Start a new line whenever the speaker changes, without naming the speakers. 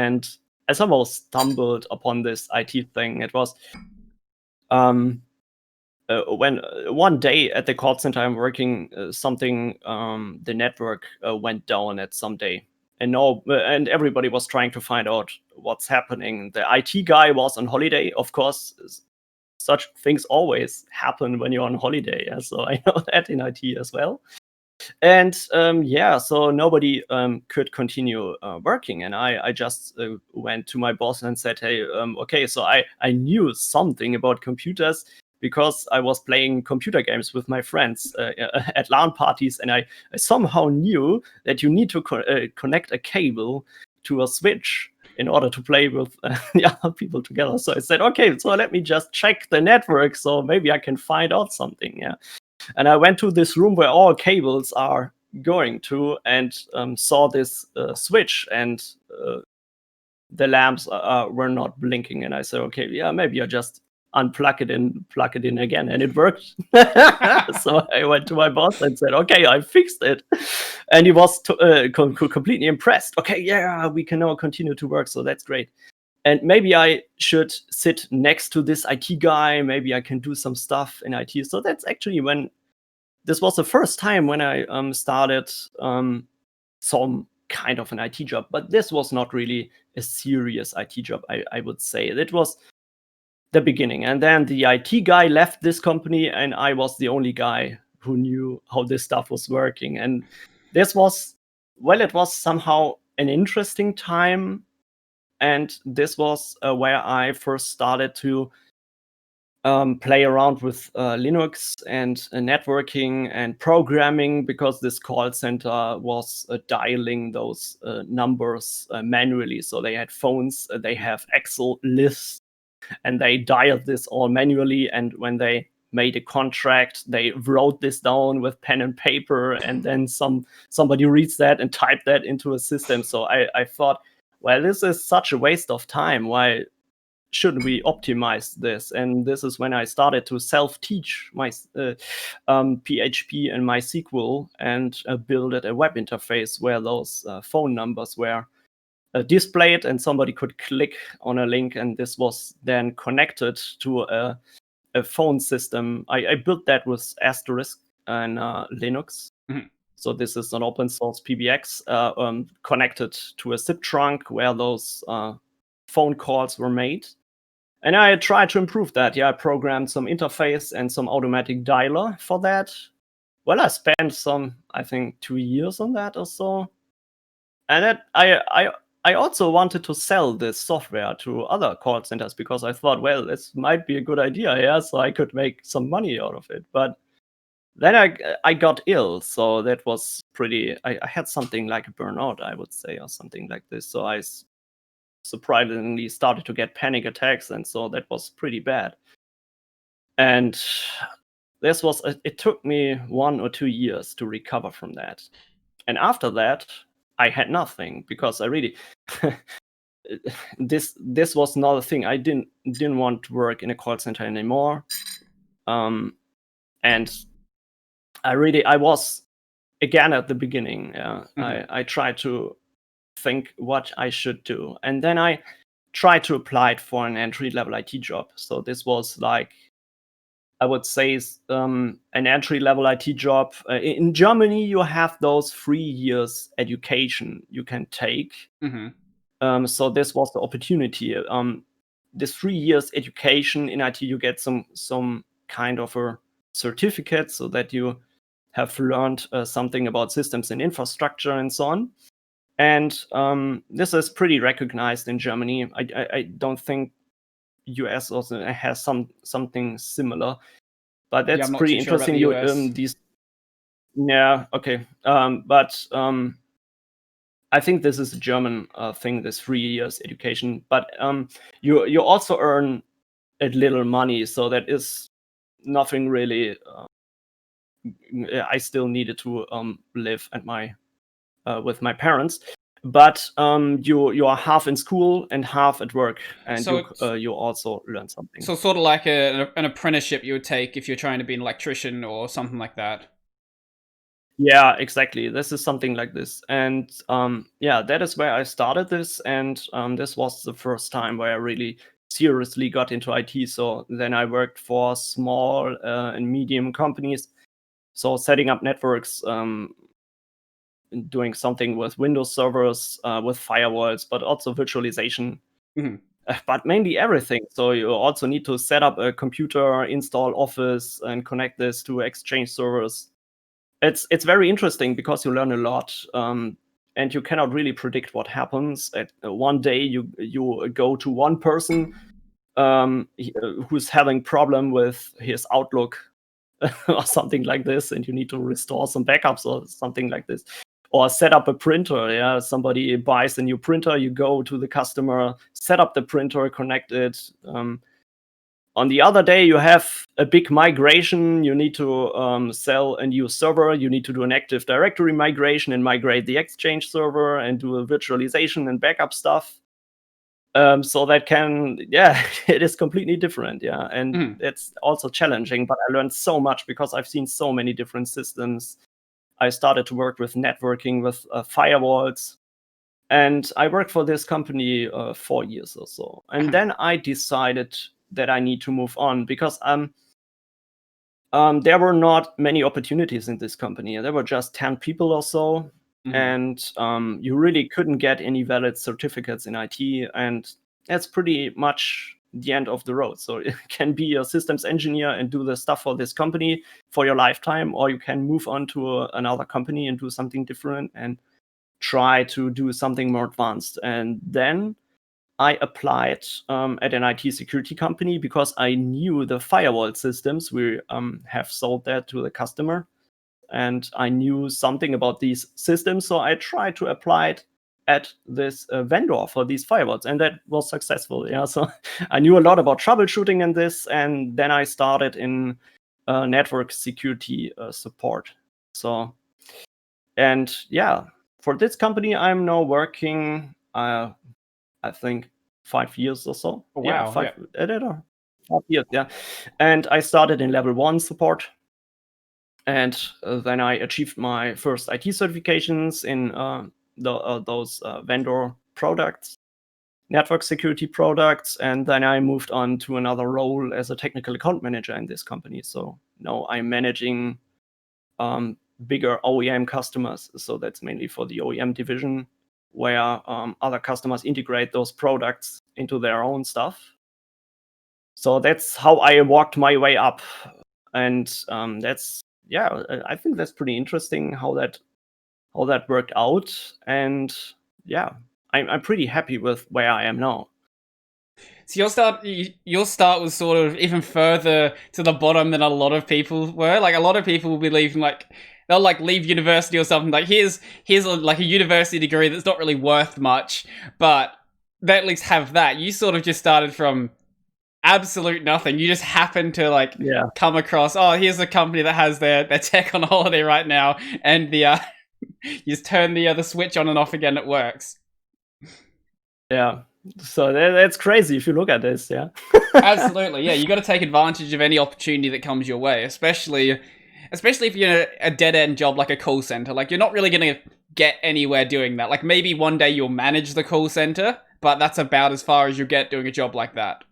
and I somehow stumbled upon this IT thing. It was when one day at the call center I'm working, the network went down at some day, and everybody was trying to find out what's happening. The IT guy was on holiday, of course. Such things always happen when you're on holiday, yeah? So I know that in IT as well. And so nobody could continue working, and I just went to my boss and said, hey, okay, so I knew something about computers because I was playing computer games with my friends at LAN parties, and I somehow knew that you need to connect a cable to a switch in order to play with the other people together. So I said, okay, so let me just check the network, so maybe I can find out something. Yeah. And I went to this room where all cables are going to, and saw this switch, and the lamps were not blinking. And I said, okay, yeah, maybe I just unplug it and plug it in again, and it worked. So I went to my boss and said, okay, I fixed it. And he was completely impressed. Okay, yeah, we can now continue to work, so that's great. And maybe I should sit next to this IT guy. Maybe I can do some stuff in IT. So that's actually when this was the first time when I started some kind of an IT job. But this was not really a serious IT job, I would say. It was the beginning. And then the IT guy left this company, and I was the only guy who knew how this stuff was working. And this was, well, it was somehow an interesting time. And this was where I first started to play around with Linux and networking and programming, because this call center was dialing those numbers manually. So they had phones, they have Excel lists, and they dialed this all manually. And when they made a contract, they wrote this down with pen and paper, and then somebody reads that and typed that into a system. So I thought, well, this is such a waste of time. Why shouldn't we optimize this? And this is when I started to self-teach my PHP and MySQL, and build a web interface where those phone numbers were displayed, and somebody could click on a link, and this was then connected to a phone system. I built that with Asterisk and Linux.
Mhm.
So this is an open source PBX connected to a zip trunk where those phone calls were made. And I tried to improve that. Yeah, I programmed some interface and some automatic dialer for that. Well, I spent I think 2 years on that or so. And that I also wanted to sell this software to other call centers, because I thought, well, this might be a good idea, yeah, so I could make some money out of it. But then I got ill, so that was pretty. I had something like a burnout, I would say, or something like this. So I surprisingly started to get panic attacks, and so that was pretty bad. And this was it took me 1 or 2 years to recover from that. And after that, I had nothing, because I really this was not a thing. I didn't want to work in a call center anymore. And I was again at the beginning. I tried to think what I should do, and then I tried to apply for an entry-level IT job. So this was like, I would say, an entry-level IT job. In Germany, you have those 3 years education you can take. So this was the opportunity. This 3 years education in IT, you get some kind of a certificate, so that you have learned something about systems and infrastructure and so on. And this is pretty recognized in Germany. I don't think US also has something similar, but that's
I'm not
pretty
too sure about
interesting.
the US.
Yeah, okay. But I think this is a German thing, this 3 years education. But you also earn a little money, so that is nothing really. I still needed to live at with my parents, but you are half in school and half at work, and
So
you also learn something.
So sort of like an apprenticeship you would take if you're trying to be an electrician or something like that.
Yeah, exactly. This is something like this. And yeah, that is where I started this. And this was the first time where I really seriously got into IT. So then I worked for small and medium companies. So setting up networks, doing something with Windows servers, with firewalls, but also virtualization,
Mhm.
but mainly everything. So you also need to set up a computer, install Office, and connect this to Exchange servers. It's very interesting because you learn a lot, and you cannot really predict what happens. At one day, you go to one person who's having problem with his Outlook or something like this, and you need to restore some backups or something like this, or set up a printer. Yeah, somebody buys a new printer, you go to the customer, set up the printer, connect it. On the other day, you have a big migration. You need to sell a new server. You need to do an Active Directory migration and migrate the Exchange server and do a virtualization and backup stuff. So that can, yeah, it is completely different. Yeah. And
Mhm.
it's also challenging, but I learned so much because I've seen so many different systems. I started to work with networking, with firewalls. And I worked for this company 4 years or so. And
Uh-huh.
then I decided that I need to move on because there were not many opportunities in this company. There were just 10 people or so,
Mhm.
and you really couldn't get any valid certificates in IT, and that's pretty much the end of the road. So you can be a systems engineer and do the stuff for this company for your lifetime, or you can move on to another company and do something different and try to do something more advanced. And then I applied at an IT security company because I knew the firewall systems. We have sold that to the customer, and I knew something about these systems. So I tried to apply it at this vendor for these firewalls, and that was successful. Yeah, so I knew a lot about troubleshooting in this, and then I started in network security support. So, and yeah, for this company, I'm now working. I think 5 years or so.
Oh,
Yeah,
wow.
five.
Yeah.
I don't know, 5 years. Yeah, and I started in level 1 support, and then I achieved my first IT certifications in those vendor products, network security products, and then I moved on to another role as a technical account manager in this company. So now I'm managing um, bigger OEM customers. So that's mainly for the OEM division, where other customers integrate those products into their own stuff. So that's how I walked my way up, and that's, yeah, I think that's pretty interesting how that worked out, and yeah, I'm pretty happy with where I am now.
So your start was sort of even further to the bottom than a lot of people were. Like a lot of people will be leaving like they'll like leave university or something. Like here's like a university degree that's not really worth much, but they at least have that. You sort of just started from absolute nothing. You just happened to like
Yeah,
come across, oh, here's a company that has their tech on holiday right now, and the you just turn the switch on and off again. It works.
yeah. So that's crazy if you look at this. Yeah,
Absolutely, yeah. You got to take advantage of any opportunity that comes your way, especially if you're in a dead end job like a call center. Like you're not really gonna get anywhere doing that. Like maybe one day you'll manage the call center, but that's about as far as you get doing a job like that.